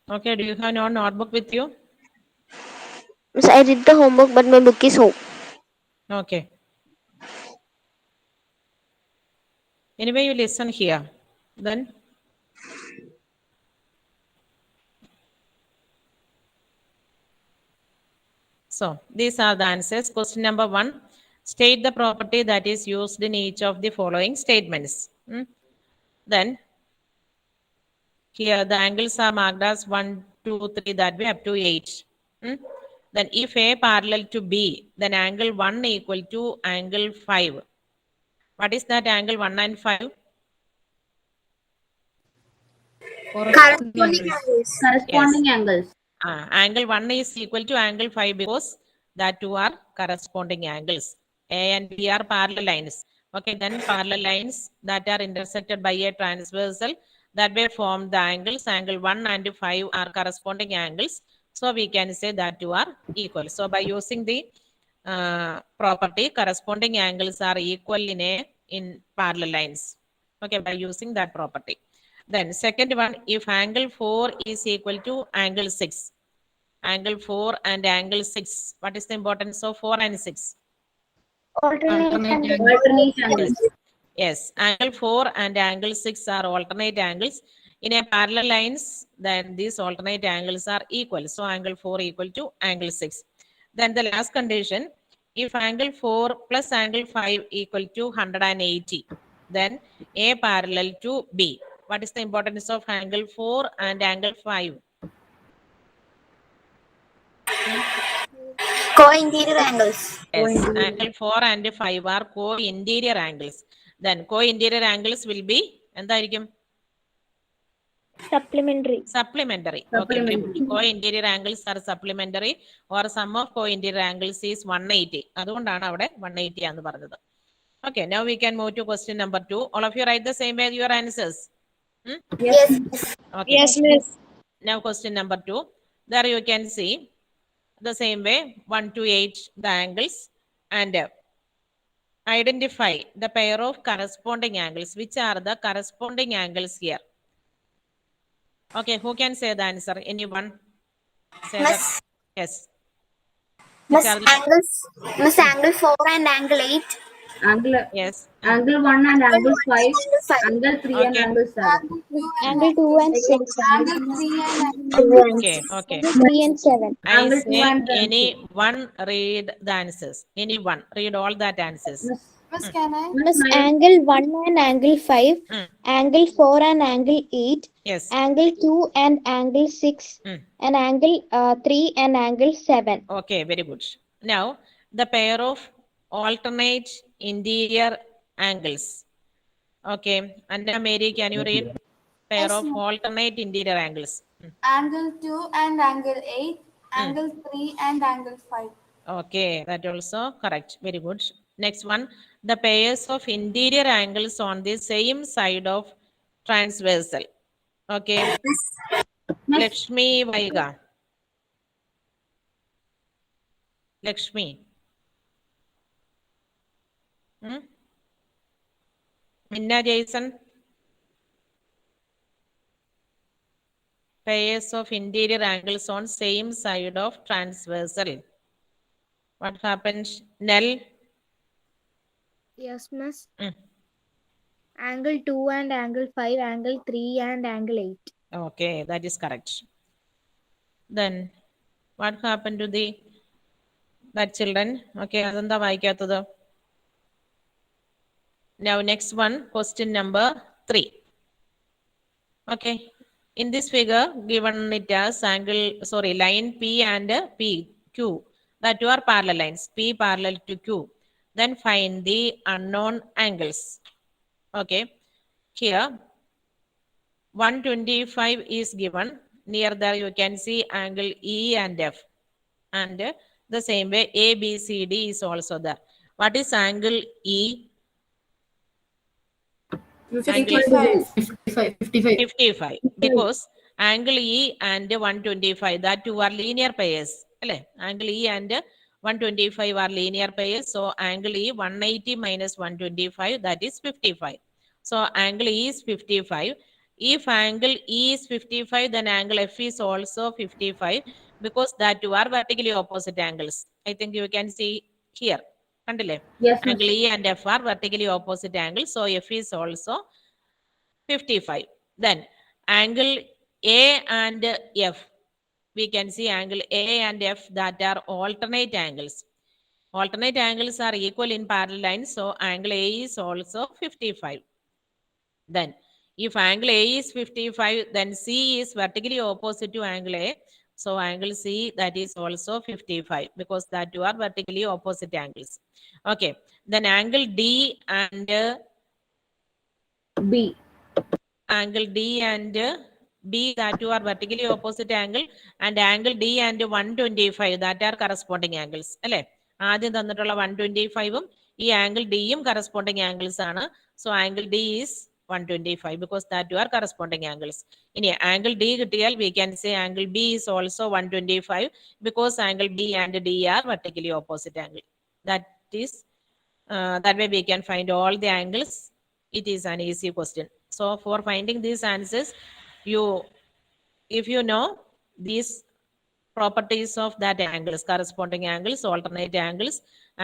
Okay, do you have no notebook with you? Miss, I did the homework, but my book is home. Okay. Anyway, you listen here. Then, so these are the answers. Question number 1. State the property that is used in each of the following statements. Then, here the angles are marked as 1, 2, 3, that way up to 8. Then if A parallel to B, then angle 1 equal to angle 5. What is that angle 1 and 5? Corresponding angles. Yes. Corresponding angles. Angle 1 is equal to angle 5 because that two are corresponding angles. A and B are parallel lines. Okay, then parallel lines that are intersected by a transversal that way form the angles. Angle 1 and 5 are corresponding angles. So we can say that two are equal. So by using the property, corresponding angles are equal in parallel lines. Okay, by using that property. Then second one, if angle 4 is equal to angle 6. Angle 4 and angle 6. What is the importance of 4 and 6? Alternate Alternate angles. angles. Yes. Yes. Angle 4 and angle 6 are alternate angles. In a parallel lines, then these alternate angles are equal. So angle 4 equal to angle 6. Then the last condition, if angle 4 plus angle 5 equal to 180, then A parallel to B. What is the importance of angle 4 and angle 5? Co-interior angles. Yes, angle 4 and 5 are co-interior angles. Then co-interior angles will be എന്തായിരിക്കും? Supplementary. Supplementary. Okay, very good. Co-interior angles are supplementary or sum of co-interior angles is 180. അതുകൊണ്ടാണ് അവിടെ 180 എന്ന് പറഞ്ഞത്. Okay, now we can move to question number 2. All of you write the same way your answers. Yes. Okay. Yes, miss. Now question number 2. There you can see the same way 1 to 8 the angles and identify the pair of corresponding angles. Which are the corresponding angles here? Okay, who can say the answer? Anyone? Say that. Miss, Yes. Which Miss are the angles. Miss angle 4 and angle 8. Angle yes? angle 1 and angle 5. Angle 5. Angle 3 and Okay. angle 7. Angle 2 and 6. Okay. Okay. 3 and 7. I Angle 2 say and any one read the answers. Any one read all that answers. Miss, Miss angle 1 and angle 5. Mm. Angle 4 and angle 8. Yes. Angle 2 and angle 6. Mm. And angle 3 and angle 7. Okay, very good. Now, the pair of alternate interior angles. Okay, Anna Mary, can you read pair of alternate interior angles? Angle 2 and angle 8, angle 3 and angle 5. Okay, that also correct. Very good. Next one, the pairs of interior angles on the same side of transversal. Okay, Lakshmi Vaiga. Lakshmi. Minna Jason. Pairs of interior angles on same side of transversal. What happens? Nell. Yes, miss. Mm. Angle 2 and angle 5, angle 3 and angle 8. Okay, that is correct. Then what happened to the that children? Okay, adanda vaikkathadu. Now next one, question number 3. Okay, in this figure given it as angle, sorry, line P and PQ, that two are parallel lines, P parallel to Q. Then find the unknown angles. Okay, here 125 is given. Near there you can see angle E and F. And the same way ABCD is also there. What is angle E? 55. Because angle E and 125, that two are linear pairs. Angle E and 125 are linear pairs. So angle E 180 minus 125, that is 55. So angle E is 55. If angle E is 55, then angle F is also 55 because that two are vertically opposite angles. I think you can see here. Yes, miss. Angle E and F are vertically opposite angles. So F is also 55. Then angle A and F. We can see angle A and F that are alternate angles. Alternate angles are equal in parallel lines. So angle A is also 55. Then if angle A is 55, then C is vertically opposite to angle A. So angle C that is also 55 because that two are vertically opposite angles. Okay. Then angle D and B. angle D and B that two are vertically opposite angle, and angle D and 125 that are corresponding angles. അല്ലേ ആദ്യം തന്നിട്ടുള്ള 125 ഈ angle ഡിയും corresponding angles ആണ്. So angle D is 125 because that two are corresponding angles. ഇനി angle D കിട്ടിയാൽ we can say angle B is also 125 because angle B and D are vertically opposite angle. That is that way we can find all the angles. It is an easy question. So for finding these answers, if you know these properties of that angles, corresponding angles, alternate angles,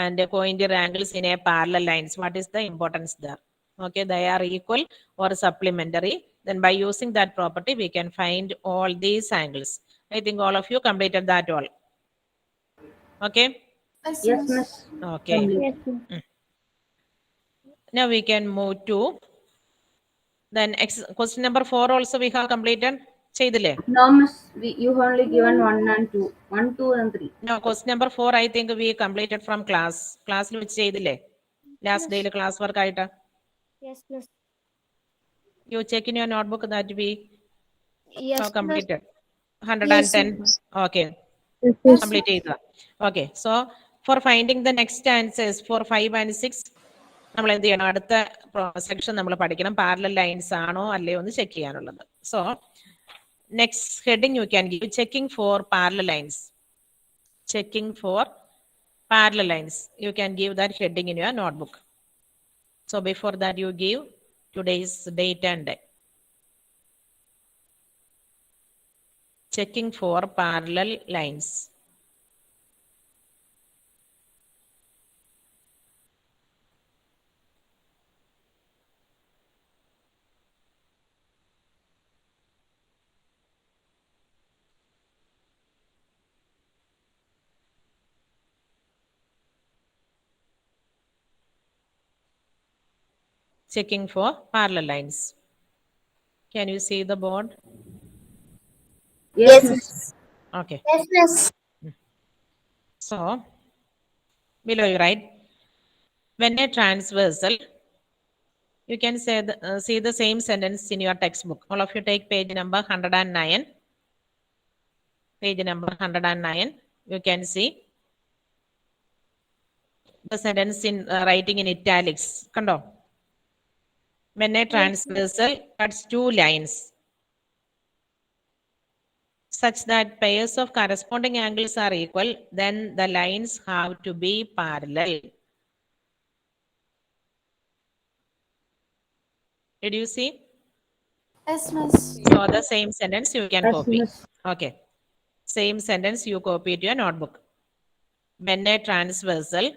and cointer angles in a parallel lines, what is the importance there? Okay, they are equal or supplementary. Then by using that property, we can find all these angles. I think all of you completed that all. Okay. Yes, miss. Okay. Yes, miss. Now we can move to then question number 4 also we have completed. ചെയ്തില്ലേ? No, miss. You only given 1 and 2. 1, 2, and 3. No, question number 4 I think we completed from class. Classൽ വെച്ച് ചെയ്തില്ലേ? Last day class work ആയിട്ട്. Yes, miss. You check in your notebook that we Yes, have miss. completed. 110. Okay. Complete ചെയ്തതാ. Okay. So for finding the next answers for 5 and 6, നമ്മൾ എന്ത് ചെയ്യണം? അടുത്ത section നമ്മൾ പഠിക്കണം. പാരലൽ ലൈൻസ് ആണോ അല്ലയോ എന്ന് ചെക്ക് ചെയ്യാനുള്ളത്. So next heading you can give checking for parallel lines. Checking for parallel lines. You can give that heading in your notebook. So before that you give today's date and day. Checking for parallel lines. Checking for parallel lines. Can you see the board? Yes, miss. Okay. Yes, miss. So below you write, when a transversal, you can say see the same sentence in your textbook. All of you take page number 109. Page number 109. You can see the sentence in writing in italics. Kando. When a transversal cuts two lines such that pairs of corresponding angles are equal, then the lines have to be parallel. Did you see? Yes, miss. So the same sentence you can Yes, copy. miss. Okay. Same sentence you copy to your notebook. When a transversal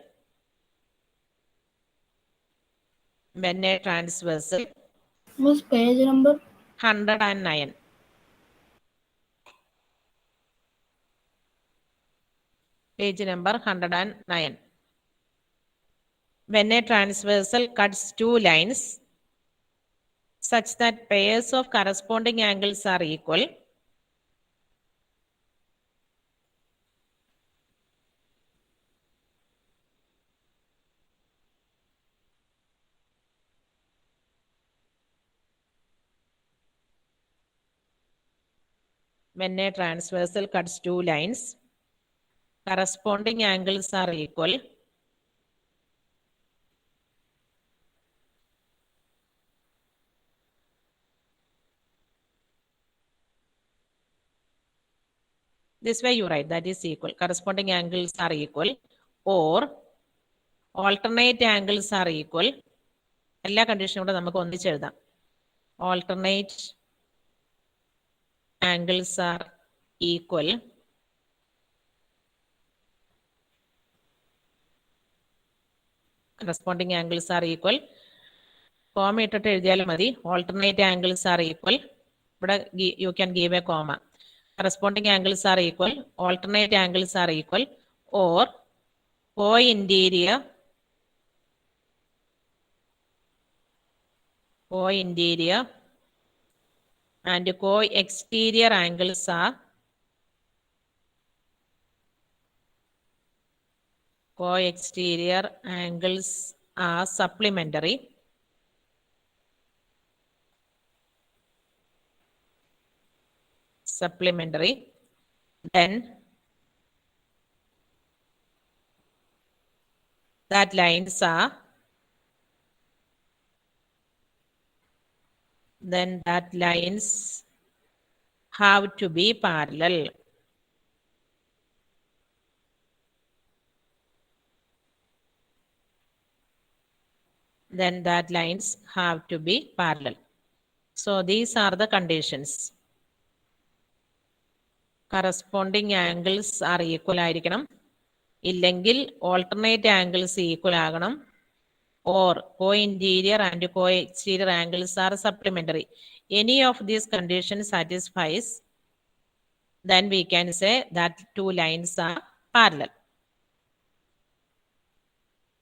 Miss, page number 109. Page number 109. When a transversal cuts two lines such that pairs of corresponding angles are equal, when a transversal cuts two lines, corresponding angles are equal, this way you write, that is equal. Corresponding angles are equal or alternate angles are equal. എല്ലാ കണ്ടീഷനും കൂടെ നമുക്ക് ഒന്നിച്ച് എഴുതാം. Alternate angles are equal, corresponding angles are equal, comma ഇട്ടിട്ട് എഴുതിയാലും മതി. alternate angles are equal, ഇവിടെ you can give a comma. corresponding angles are equal, alternate angles are equal, or co-interior and co-exterior angles are supplementary. Then that lines have to be parallel. Then that lines have to be parallel. So these are the conditions. Corresponding angles are equal ആയിരിക്കണം, ഇല്ലെങ്കിൽ alternate angles equal ആകണം, or co-interior and co-exterior angles are supplementary. Any of these conditions satisfies, then we can say that two lines are parallel.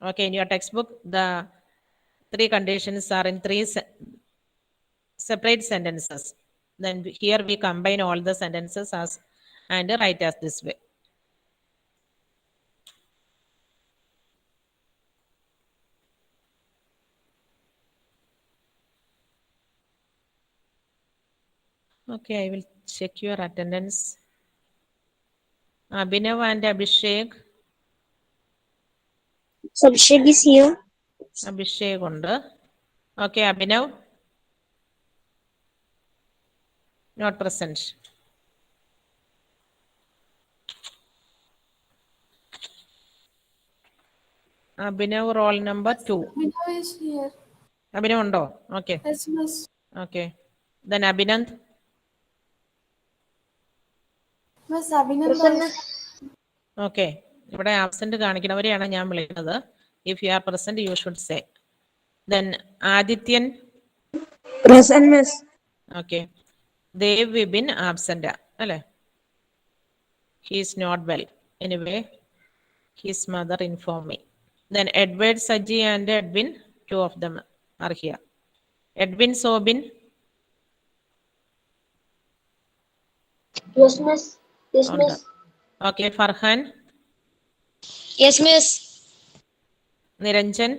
Okay, in your textbook, the three conditions are in three separate sentences. Then here we combine all the sentences and write as this way. Okay, I will check your attendance. Abhinav and Abhishek. Abhishek is here. Abhishek ഉണ്ട്. Okay, Abhinav. Not present. Abhinav, roll number 2. Abhinav is here. Abhinav ഉണ്ടോ? Okay. Yes, miss. Okay. Then Abhinand. Miss Abhinav. Okay. ഇവിടെ absent കാണിക്കുന്നവരെയാണ് ഞാൻ വിളിക്കുന്നത്. If you are present, you should say. Then Adityan. Present, miss. Okay. Dev Vibin absent. അല്ലേ? He is not well. Anyway, his mother informed me. Then Edward Saji and Edwin, two of them are here. Edwin Sobin. Yes, miss. Yes, miss. Okay, Farhan. Yes, miss. Niranjan.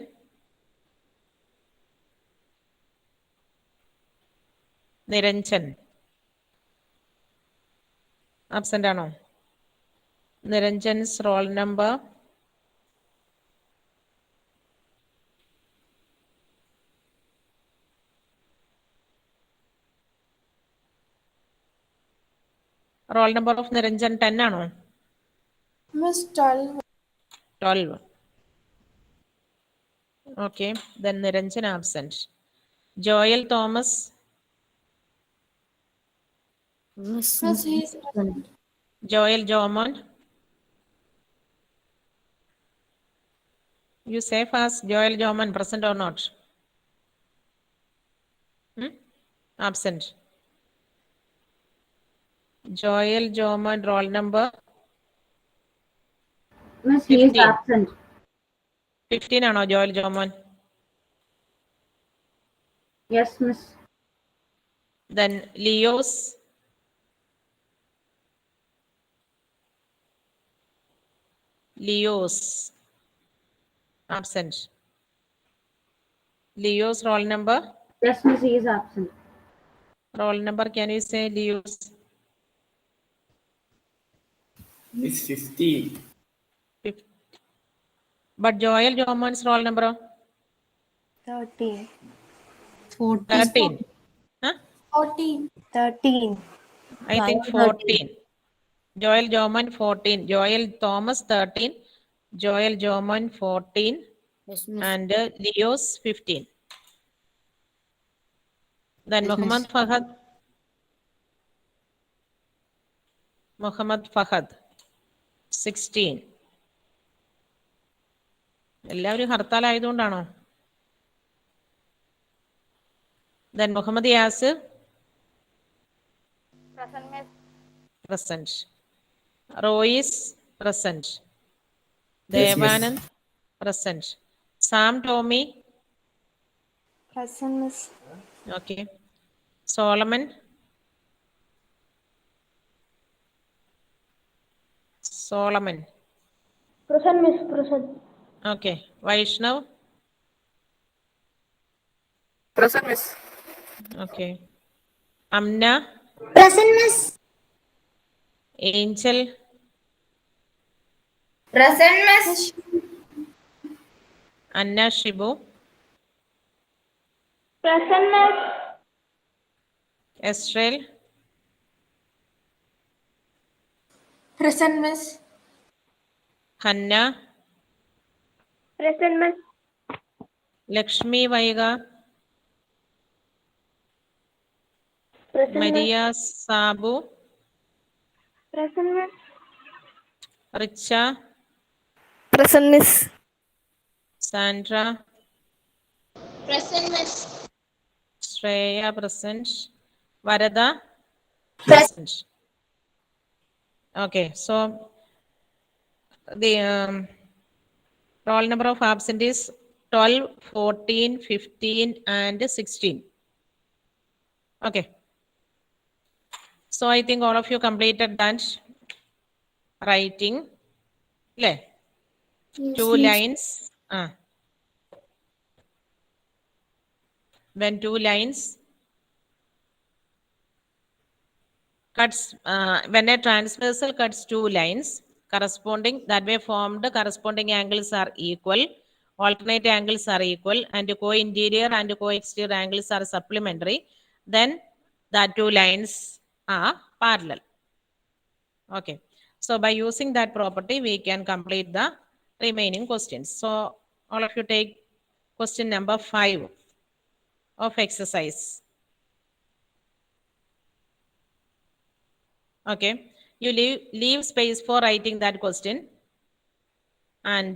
Absent ആണോ? Niranjan's roll number. Roll number of Niranjan 10 ആണോ? Miss 12. 12. Okay, then Niranjan absent. Joel Thomas. Miss he is present. Joel Jomon. You say fast. Joel Jomon present or not? Absent. Joel Jomon roll number. Miss, he is 15. absent. 15 ആണോ Joel Jomon? Yes, miss. Then Leos. Absent. Leos roll number. Yes, miss, he is absent. Roll number, can you say Leos? It's 15. But Joel Jomon's roll number? 13. 13. Huh? 14. 13. I think 14. Joel Jomon 14. Joel Thomas 13. Joel Jomon 14. Yes, miss. And Leos 15. Then Muhammad Fahad. Muhammad Fahad 16. എല്ലാവരും ഹർത്താലായതുകൊണ്ടാണോ? Then Muhammad Yasir present. Rois present. Yes, miss. Devanand present. Sam Tommy. Present, Miss. Okay. Solomon. Solomon. Present, Miss. Present. Okay. Vaishnav. Present, miss. Okay. Amna. Present, Miss. Angel. Present, miss. Anna Shibu. Present, Miss. Estrel. Present, miss. Hanna. Present, Miss. Lakshmi Vaiga. Present, Maria Sabu. Present, Miss. Richa. Present, Miss. Sandra. Present, Miss. Shreya present. Varada present. Okay, so the roll number of absent is 12, 14, 15, and 16. Okay. So I think all of you completed that writing. Yes, 2 lines. When 2 lines cuts, when a transversal cuts 2 lines corresponding, that way formed corresponding angles are equal, alternate angles are equal, and co-interior and co-exterior angles are supplementary, then the 2 lines are parallel. Okay, so by using that property we can complete the remaining questions. So all of you take question number 5 of exercise. Okay, you leave space for writing that question, and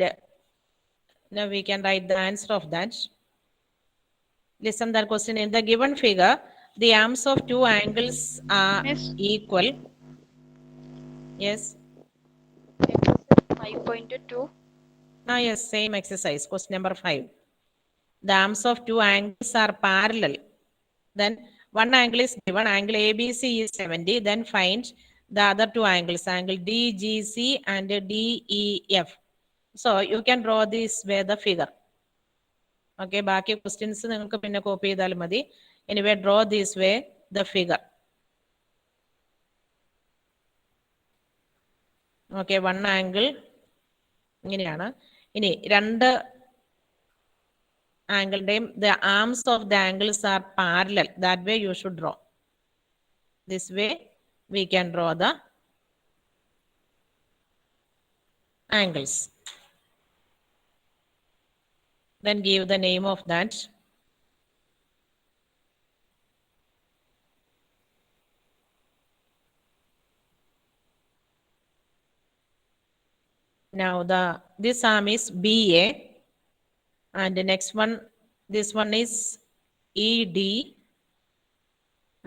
now we can write the answer of that. Listen that question. In the given figure, the arms of 2 angles are equal. Yes. 5.2. Yes, same exercise. Question number 5. The arms of 2 angles are parallel. Then one angle is given, angle ABC is 70. Then find the other 2 angles, angle DGC and DEF. So you can draw this way the figure. Okay, ബാക്കി questions നിങ്ങൾക്ക് പിന്നെ copy ചെയ്താലും മതി. Anyway, draw this way the figure. Okay, one angle ഇങ്ങനെയാണ്. ഇനി രണ്ട് ആംഗിളുടെയും the arms of the angles are parallel. That way you should draw. This way we can draw the angles. Then give the name of that. Now this arm is BA, and the next one, this one is ED,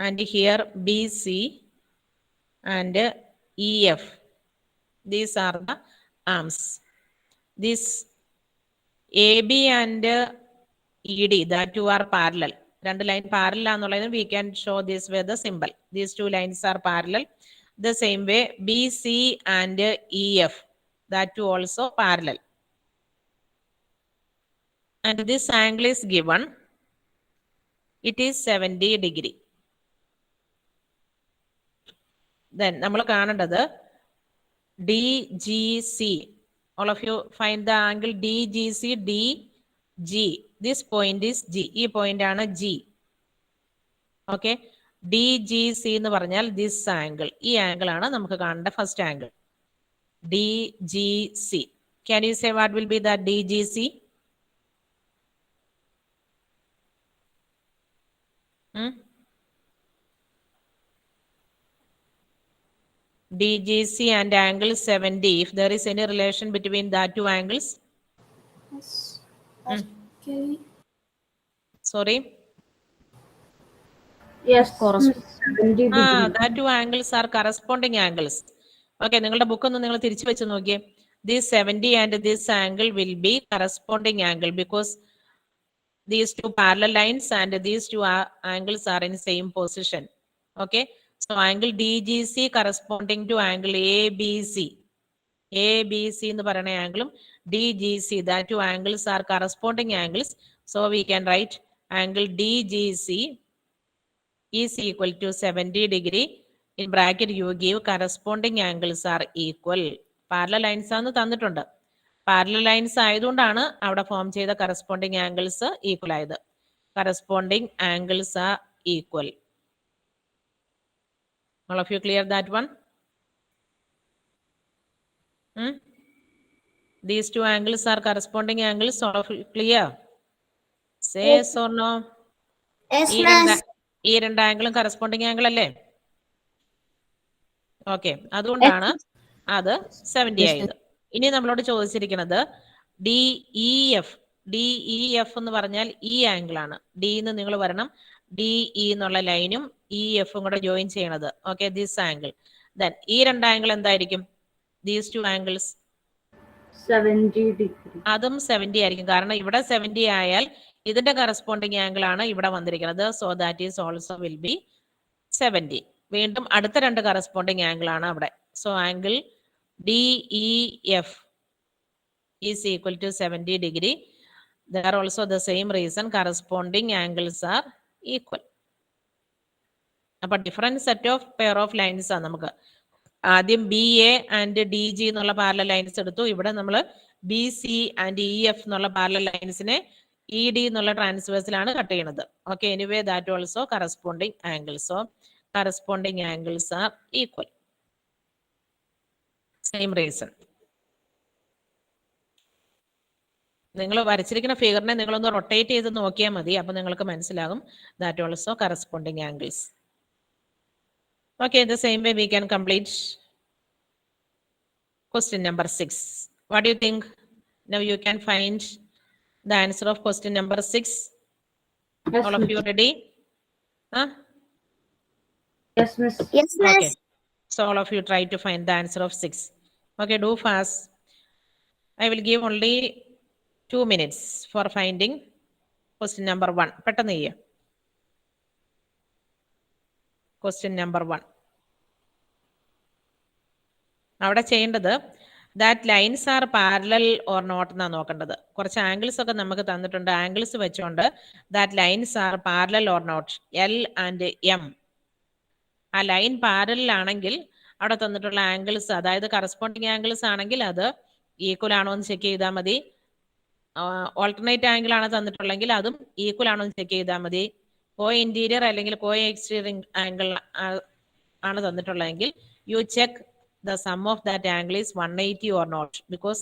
and here BC and EF. These are the arms. This AB and ED, the 2 are parallel. രണ്ട് line parallel ആണെന്നുള്ളത് we can show this way the symbol. These 2 lines are parallel. The same way BC and EF, that 2 also parallel. And this angle is given. It is 70 degree. Then നമ്മൾ കാണേണ്ടത് DGC. All of you find the angle DGC, DG. This point is G. ഈ point ആണ് G. Okay. DGC എന്ന് പറഞ്ഞാൽ this angle. ഈ angle ആണ് നമുക്ക് കാണേണ്ട first angle. DGC. Can you say what will be the DGC? DGC and angle 70. If there is any relation between that two angles? Yes. Hmm. Okay. Sorry. Yes, Miss. 70 degree. That two angles are corresponding angles. Okay, നിങ്ങളുടെ book ഒന്ന് നിങ്ങൾ തിരിച്ചു വെച്ച് നോക്കിയേ. This 70 and this angle will be corresponding angle because these two parallel lines and these two angles are in same position. Okay, so angle DGC corresponding to angle ABC. ABC എന്ന് പറയുന്ന ആംഗിളും DGC, that two angles are corresponding angles. So we can write angle DGC is equal to 70 degree. In bracket you give corresponding angles are equal. Parallel lines ആണ് തന്നിട്ടുണ്ട്. Parallel lines ആയതുകൊണ്ടാണ് അവിടെ form ചെയ്ത corresponding angles equal ആയത്. Corresponding angles are equal. All of you clear that one? These two angles are corresponding angles. All of you clear? Say yes or no? Yes, ഈ രണ്ട് ആംഗിളും corresponding angle അല്ലേ? Okay, അതുകൊണ്ടാണ് അത് 70 ആയത്. ഇനി നമ്മളോട് ചോദിച്ചിരിക്കുന്നത് DEF. DEF എന്ന് പറഞ്ഞാൽ ഈ ആംഗിൾ ആണ്. ഡി എന്ന് നിങ്ങൾ വരണം, DE എന്നുള്ള ലൈനും EFും കൂടെ ജോയിൻ ചെയ്യണത്. Okay, this angle. ദെൻ ഈ രണ്ട് ആംഗിൾ എന്തായിരിക്കും? These two angles 70 degree. അതും 70 ആയിരിക്കും. കാരണം ഇവിടെ 70 ആയാൽ ഇതിന്റെ കറസ്പോണ്ടിങ് ആംഗിൾ ആണ് ഇവിടെ വന്നിരിക്കുന്നത്. So that is also will be 70. വീണ്ടും അടുത്ത രണ്ട് കറസ്പോണ്ടിങ് ആംഗിൾ ആണ് അവിടെ. So angle DEF is equal to 70 degree. There are also the same reason corresponding angles are equal. അപ്പൊ different set of pair of lines ആണ് നമുക്ക്. ആദ്യം BA and DG എന്നുള്ള പാരലൽ ലൈൻസ് എടുത്തു. ഇവിടെ നമ്മൾ BC ആൻഡ് EF എന്നുള്ള parallel ലൈൻസിനെ ED എന്നുള്ള ട്രാൻസ്വേഴ്സിലാണ് കട്ട് ചെയ്യുന്നത്. Okay, anyway that also corresponding angles. So corresponding angles are equal. Same reason. നിങ്ങൾ വരച്ചിരിക്കുന്ന ഫിഗറിനെ നിങ്ങളൊന്ന് റൊട്ടേറ്റ് ചെയ്ത് നോക്കിയാൽ മതി. അപ്പൊ നിങ്ങൾക്ക് മനസ്സിലാകും that also corresponding angles. Okay, the same way we can complete question number 6. What do you think? Now you can find the answer of question number 6. Yes, All of you ready? Huh? Yes, Miss. Yes, miss. Okay. So all of you try to find the answer of 6. Okay, do fast. I will give only 2 minutes for finding question number 1. പെട്ടെന്ന് ചെയ്യാം. Question number 1. അവിടെ ചെയ്യേണ്ടത് that lines are parallel or not എന്നാണ് നോക്കേണ്ടത്. കുറച്ച് angles ഒക്കെ നമുക്ക് തന്നിട്ടുണ്ട്. ആംഗിൾസ് വെച്ചുകൊണ്ട് that lines are parallel or not, L and M. ആ ലൈൻ പാരലൽ ആണെങ്കിൽ അവിടെ തന്നിട്ടുള്ള ആംഗിൾസ്, അതായത് കറസ്പോണ്ടിങ് ആംഗിൾസ് ആണെങ്കിൽ അത് ഈക്വൽ ആണോ എന്ന് ചെക്ക് ചെയ്താൽ മതി. ഓൾട്ടർനേറ്റ് ആംഗിൾ ആണ് തന്നിട്ടുള്ളെങ്കിൽ അതും ഈക്വൽ ആണോ എന്ന് ചെക്ക് ചെയ്താൽ മതി. കോ ഇന്റീരിയർ അല്ലെങ്കിൽ കോ എക്സ്റ്റീരിയർ ആംഗിൾ ആണ് തന്നിട്ടുള്ളതെങ്കിൽ you check the sum of that angle is 180 or not, because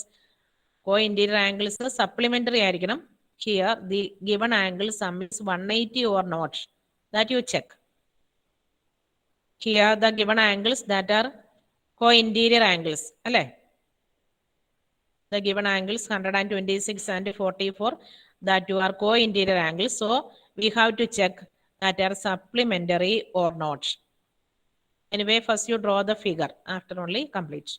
co-interior angles supplementary ആയിരിക്കണം. Here the given angle sum is 180 or not, that you check. Here the given angles that are co-interior angles, അല്ലേ? The given angles 126 and 44, that you are co-interior angles. So we have to check that are supplementary or not. Anyway, first you draw the figure, after only complete.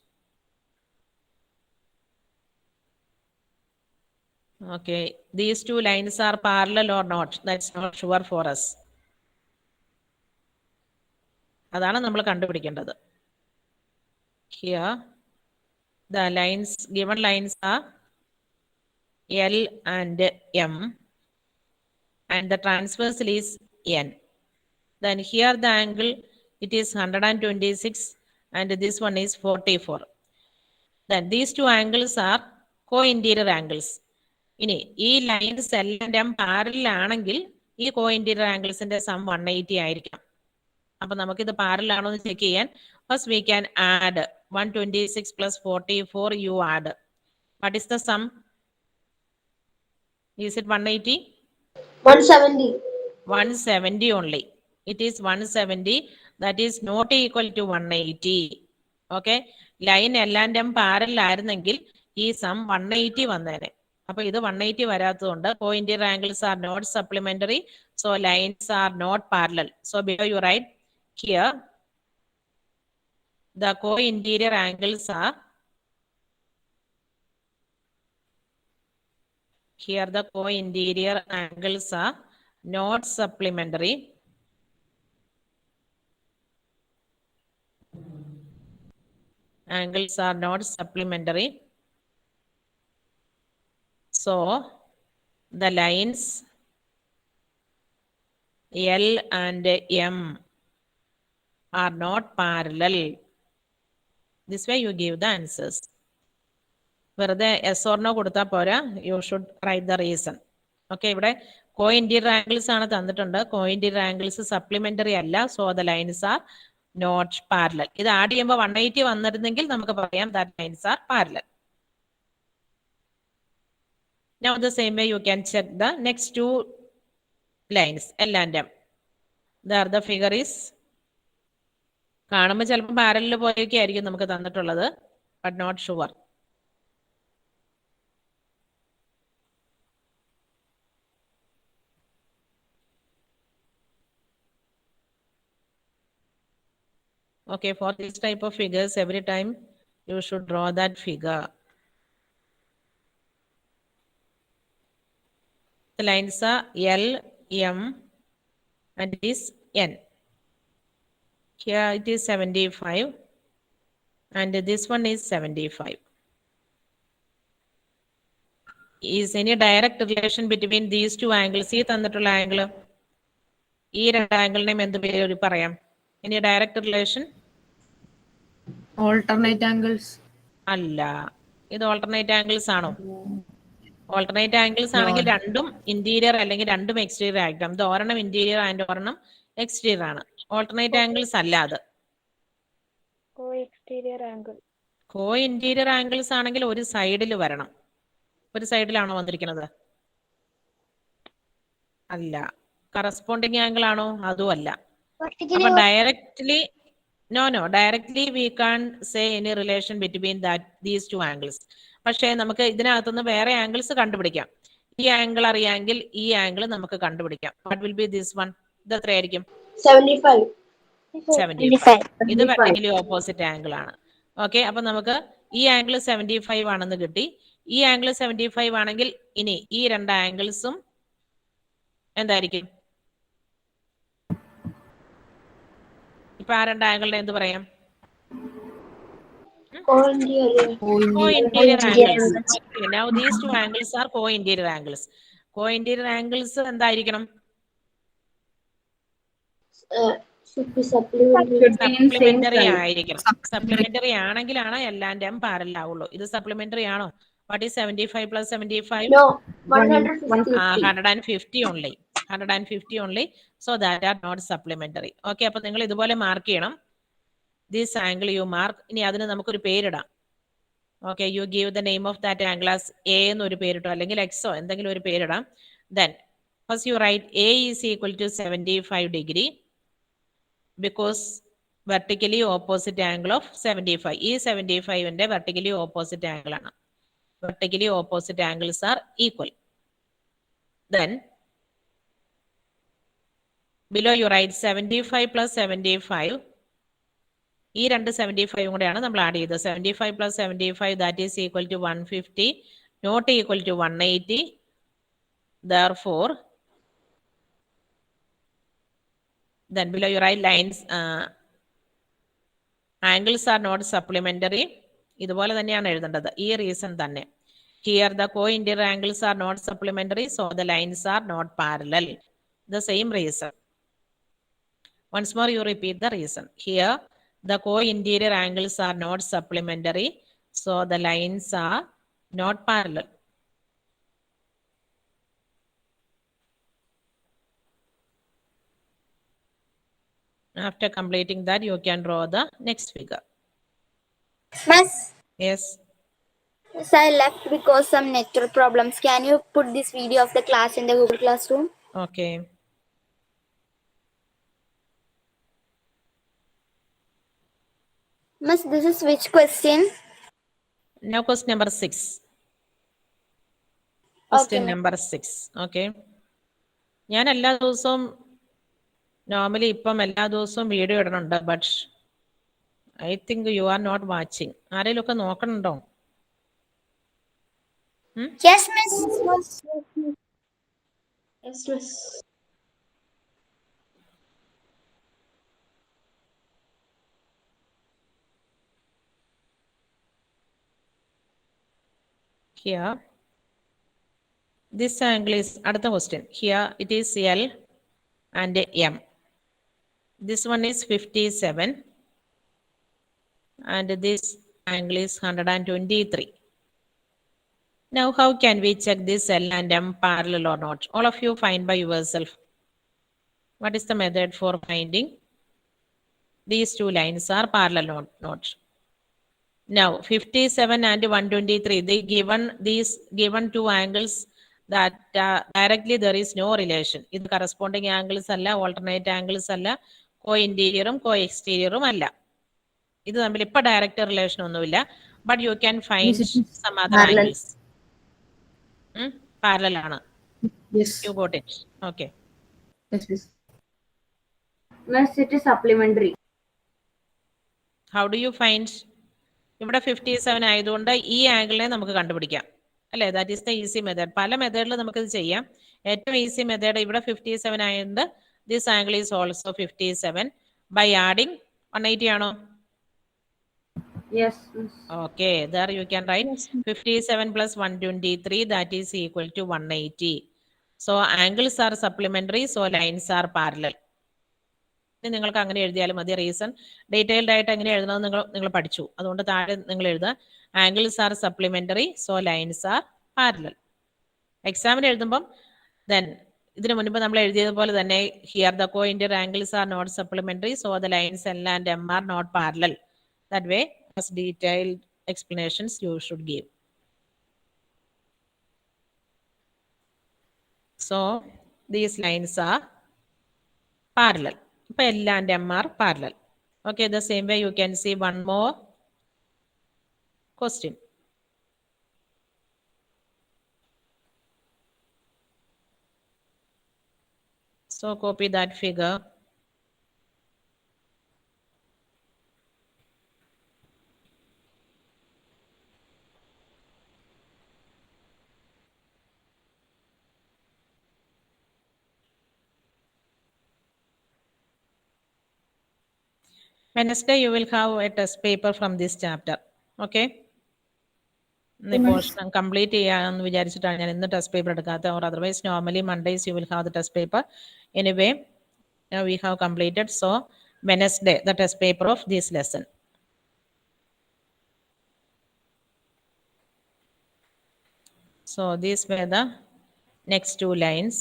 Okay, these two lines are parallel or not, that's not sure for us. അതാണ് നമ്മൾ കണ്ടുപിടിക്കേണ്ടത്. Here the lines, given lines are L and M and the transversal is N. Then here the angle, it is 126 and this one is 44. Then these two angles are co-interior angles. ഇനി ഈ lines എല്ലാം parallel ആണെങ്കിൽ ഈ co-interior ആംഗിൾസിന്റെ some 180 ആയിരിക്കണം. അപ്പൊ നമുക്കിത് parallel ആണോ എന്ന് ചെക്ക് ചെയ്യാൻ first we can add 126 plus 44 you add. What is the sum? Is it 180? 170. 170 only. It is 170. That is not equal to 180. Okay, line എല്ലാൻ്റെ പാരലൽ ആയിരുന്നെങ്കിൽ ഈ സം 180 വന്നേനെ. അപ്പൊ ഇത് 180 വരാത്തതുകൊണ്ട് co-interior angles are not supplementary, so lines are not parallel. So below you write here the co-interior angles are not supplementary. Angles are not supplementary. So the lines L and M are not parallel. This way you give the answers. വെറുതെ yes or no കൊടുത്താൽ പോരാ, you should write the reason. Okay, ഇവിടെ co-interior angles ആണ് തന്നിട്ടുണ്ട്. co-interior angles supplementary അല്ല, so the lines are not parallel. ഇത് add ചെയ്യുമ്പോൾ 180 വന്നിരുന്നെങ്കിൽ നമുക്ക് പറയാം that lines are parallel. Now the same way you can check the next two lines, L and M. There the figure is, കാണുമ്പോൾ ചിലപ്പോൾ പാരലിൽ പോയൊക്കെ ആയിരിക്കും നമുക്ക് തന്നിട്ടുള്ളത്, but not sure. Okay, for this type of figures, every time you should draw that figure. The lines are L, M, and it is N. Here it is 75, and this one is 75. Is any direct relation between these two angles? ഈ തന്നിട്ടുള്ള angle, ഈ രണ്ട് ആംഗിളിനെയും എന്ത് പേര് പറയാം? Any direct relation? Alternate angles. അല്ല, ഇത് alternate angles ആണോ? ഓൾട്ടർനേറ്റ് ആംഗിൾസ് ആണെങ്കിൽ രണ്ടും ഇന്റീരിയർ അല്ലെങ്കിൽ രണ്ടും എക്സ്റ്റീരിയർ ആയിരിക്കും. ഇത് ഒരെണ്ണം ഇന്റീരിയർ ആൻഡ് ഒരെണ്ണം എക്സ്റ്റീരിയർ ആണ്. ഓൾട്ടർനേറ്റ് ആംഗിൾസ് അല്ല അത്. കോ ഇന്റീരിയർ ആംഗിൾസ് ആണെങ്കിൽ ഒരു സൈഡിൽ വരണം. ഒരു സൈഡിലാണോ വന്നിരിക്കുന്നത്? അല്ല. കറസ്പോണ്ടിങ് ആംഗിൾ ആണോ? അതും അല്ല. അപ്പൊ directly directly we can't say any relation between these two angles. പക്ഷേ നമുക്ക് ഇതിനകത്തുനിന്ന് വേറെ ആംഗിൾസ് കണ്ടുപിടിക്കാം. ഈ ആംഗിൾ അറിയാമെങ്കിൽ ഈ ആംഗിൾ നമുക്ക് കണ്ടുപിടിക്കാം. What will be this one? ഇത് എത്രയായിരിക്കും? 75. 75. ഇത് വെർട്ടിക്കലി ഓപ്പോസിറ്റ് ആംഗിൾ ആണ്. ഓക്കെ, അപ്പൊ നമുക്ക് ഈ ആംഗിൾ 75 ആണെന്ന് കിട്ടി. ഈ ആംഗിൾ 75 ആണെങ്കിൽ ഇനി ഈ രണ്ട് ആംഗിൾസും എന്തായിരിക്കും? ഇപ്പൊ ആ രണ്ട് ആംഗിളിനെ എന്ത് പറയാം? Co-interior angles. Now these two angles are co-interior angles. Co-interior angles എന്തായിരിക്കണം? സപ്ലിമെന്ററി ആയിരിക്കണം. സപ്ലിമെന്ററി ആണെങ്കിലാണ് എല്ലാന്റെയും പാരലൽ ആവുള്ളൂ. ഇത് സപ്ലിമെന്ററി ആണോ? What is 75 plus 75? No, 150. 150 only. 150 only. So that are not supplementary. Okay, അപ്പൊ നിങ്ങൾ ഇതുപോലെ മാർക്ക് ചെയ്യണം. This angle you mark. ഇനി അതിന് നമുക്കൊരു പേരിടാം. Okay, you give the name of that angle as A എന്നൊരു പേരിട്ടോ അല്ലെങ്കിൽ Xോ എന്തെങ്കിലും ഒരു പേരിടാം. Then first you write A is equal to 75 degree because vertically opposite angle of 75. ഈ 75ന്റെ vertically opposite angle ആണ്. Vertically opposite angles are equal. Then below you write 75 plus 75. ഈ രണ്ട് 75 കൂടെയാണ് നമ്മൾ ആഡ് ചെയ്തത്. 75 plus 75 that is equal to 150, not equal to 180. Therefore, then below you write lines, angles are not supplementary. ഇതുപോലെ തന്നെയാണ് എഴുതേണ്ടത്. ഈ റീസൺ തന്നെ. Here the co-interior angles are not supplementary, so the lines are not parallel. The same reason. Once more you repeat the reason. Here the co-interior angles are not supplementary, so the lines are not parallel. After completing that, you can draw the next figure. Miss, Yes. I left because some network problems. Can you put this video of the class in the Google Classroom? Okay. Miss, this is which question? Now question number 6. Okay, Question ma'am. number 6. Okay. ഞാൻ എല്ലാ ദിവസവും normally ഇപ്പം എല്ലാ ദിവസവും video ഇടുന്നുണ്ട്, but I think you are not watching. ആരെങ്കിലും ഒക്കെ നോക്കണുണ്ടോ? Yes, miss. Yes, miss. Here, this angle is, അടുത്ത question. Here it is L and M. This one is 57 and this angle is 123. Now, how can we check this L and M parallel or not? All of you find by yourself. What is the method for finding these two lines are parallel or not? Now, 57 and 123, these given two angles that directly there is no relation. ഇത് corresponding angles അല്ല, alternate angles അല്ല, co-interior co-exterior അല്ല. ഇത് തമ്മിൽ ഇപ്പൊ direct relation ഒന്നുമില്ല, but you can find some other angles. Parallel ആണ്. Yes. You got it. Okay. Yes, miss. Miss, it is supplementary. How do you find? ഇവിടെ 57 ആയതുകൊണ്ട് ഈ ആംഗിളിനെ നമുക്ക് കണ്ടുപിടിക്കാം അല്ലേ? That is the easy method. പല മെത്തേഡിൽ നമുക്കിത് ചെയ്യാം. ഏറ്റവും ഈസി മെത്തേഡ് ഇവിടെ 57 ആയതുകൊണ്ട് this angle is also 57 by adding 180 ആണോ? Yes, miss. Okay, there you can write 57 plus 123, that is equal to 180. So angles are supplementary, so lines are parallel. നിങ്ങൾക്ക് അങ്ങനെ എഴുതിയാലും മതി. റീസൺ ഡീറ്റെയിൽഡ് ആയിട്ട് എങ്ങനെ എഴുതണമെന്ന് നിങ്ങൾ പഠിച്ചു, അതുകൊണ്ട് താഴെ നിങ്ങൾ എഴുതുക angles are supplementary, so lines are parallel. എക്സാമിന് എഴുതുമ്പം ദെൻ ഇതിനു മുൻപ് നമ്മൾ എഴുതിയതുപോലെ തന്നെ here the co interior angles are not supplementary, so the lines L and M are not parallel. That way as detailed explanations you should give. So these lines are parallel. Now L and M are parallel. Okay, the same way you can see one more question. So copy that figure. Wednesday you will have a test paper from this chapter. Okay. The portion complete ചെയ്യാമെന്ന് വിചാരിച്ചിട്ടാണ് ഞാൻ ഇന്ന് test paper എടുക്കാത്ത. or otherwise normally Mondays you will have the test paper. Anyway, now we have completed. So Wednesday the test paper of this lesson. So these were the next two lines.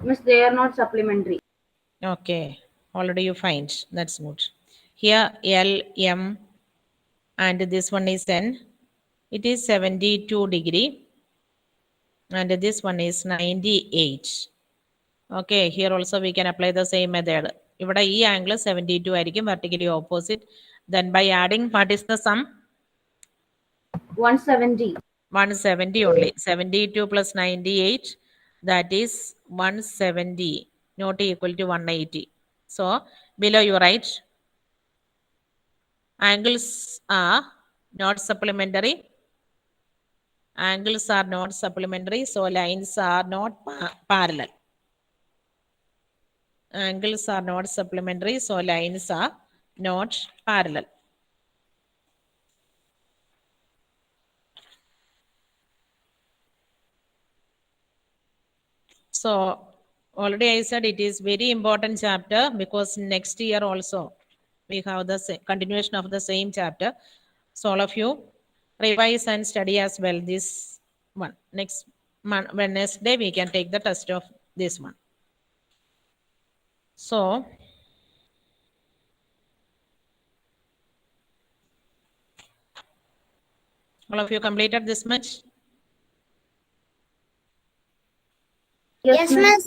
Miss, they are not supplementary. Okay, already you find, that's good. Here L, M and this one is N. It is 72 degree and this one is 98. Okay, here also we can apply the same method. ഇവിടെ ഈ angle 72 ആയിരിക്കും, vertically opposite. Then by adding, what is the sum? 170. 170 only. 72 plus 98, that is 170, not equal to 180. So below you write angles are not supplementary. Angles are not supplementary, so lines are not parallel. Angles are not supplementary, so lines are not parallel. So already I said it is very important chapter because next year also we have the continuation of the same chapter. So all of you revise and study as well this one. Next Wednesday we can take the test of this one. So all of you completed this much? Yes, miss.